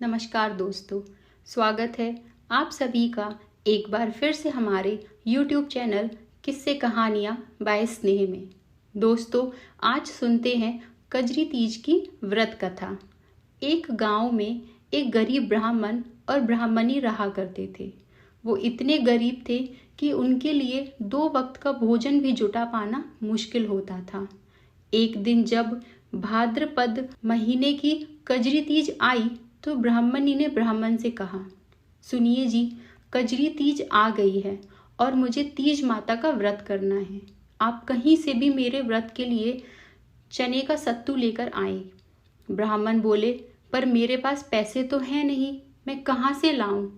नमस्कार दोस्तों, स्वागत है आप सभी का एक बार फिर से हमारे YouTube चैनल किस्से कहानियाँ बाय स्नेह में। दोस्तों, आज सुनते हैं कजरी तीज की व्रत कथा। एक गांव में एक गरीब ब्राह्मण और ब्राह्मणी रहा करते थे। वो इतने गरीब थे कि उनके लिए 2 वक्त का भोजन भी जुटा पाना मुश्किल होता था। एक दिन जब भाद्रपद महीने की कजरी तीज आई तो ब्राह्मणी ने ब्राह्मण से कहा, सुनिए जी, कजरी तीज आ गई है और मुझे तीज माता का व्रत करना है। आप कहीं से भी मेरे व्रत के लिए चने का सत्तू लेकर आए। ब्राह्मण बोले, पर मेरे पास पैसे तो हैं नहीं, मैं कहाँ से लाऊं?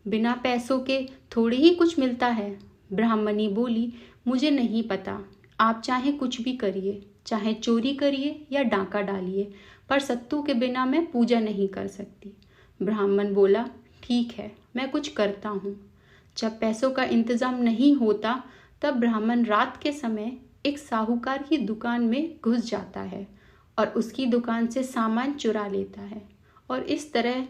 बिना पैसों के थोड़ी ही कुछ मिलता है। ब्राह्मणी बोली, मुझे नहीं पता, आप चाहे कुछ भी करिए, चाहे चोरी करिए या डाका डालिए, पर सत्तू के बिना मैं पूजा नहीं कर सकती। ब्राह्मण बोला, ठीक है, मैं कुछ करता हूँ। जब पैसों का इंतजाम नहीं होता तब ब्राह्मण रात के समय एक साहूकार की दुकान में घुस जाता है और उसकी दुकान से सामान चुरा लेता है। और इस तरह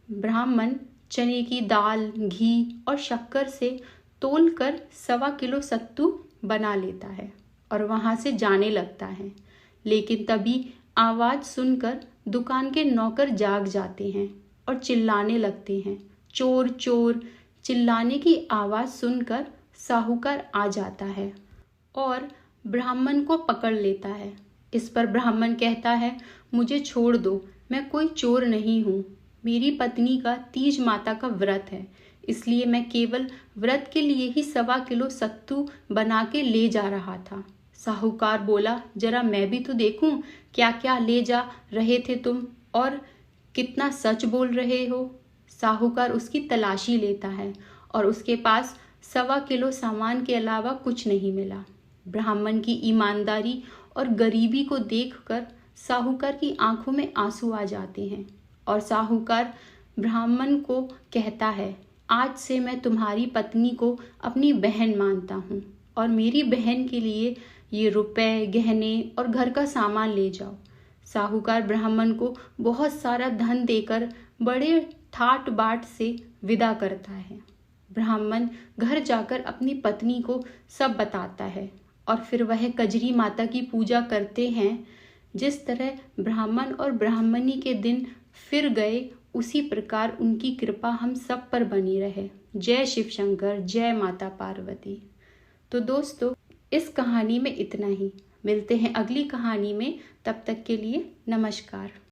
ब्राह्मण चने की दाल, घी और शक्कर से तोलकर 1.25 किलो सत्तू बना लेता है और वहाँ से जाने लगता है। लेकिन तभी आवाज़ सुनकर दुकान के नौकर जाग जाते हैं और चिल्लाने लगते हैं। चोर चोर चिल्लाने की आवाज़ सुनकर साहूकार आ जाता है और ब्राह्मण को पकड़ लेता है। इस पर ब्राह्मण कहता है, मुझे छोड़ दो, मैं कोई चोर नहीं हूँ। मेरी पत्नी का तीज माता का व्रत है, इसलिए मैं केवल व्रत के लिए ही 1.25 किलो सत्तू बना के ले जा रहा था। साहूकार बोला, जरा मैं भी तो देखूं क्या क्या ले जा रहे थे तुम और कितना सच बोल रहे हो। साहूकार उसकी तलाशी लेता है और उसके पास 1.25 किलो सामान के अलावा कुछ नहीं मिला। ब्राह्मण की ईमानदारी और गरीबी को देखकर साहूकार की आंखों में आंसू आ जाते हैं और साहूकार ब्राह्मण को कहता है, आज से मैं तुम्हारी पत्नी को अपनी बहन मानता हूँ और मेरी बहन के लिए ये रुपए, गहने और घर का सामान ले जाओ। साहूकार ब्राह्मण को बहुत सारा धन देकर बड़े ठाट बाट से विदा करता है। ब्राह्मण घर जाकर अपनी पत्नी को सब बताता है और फिर वह कजरी माता की पूजा करते हैं। जिस तरह ब्राह्मण और ब्राह्मणी के दिन फिर गए, उसी प्रकार उनकी कृपा हम सब पर बनी रहे। जय शिव शंकर, जय माता पार्वती। तो दोस्तों, इस कहानी में इतना ही। मिलते हैं अगली कहानी में, तब तक के लिए नमस्कार।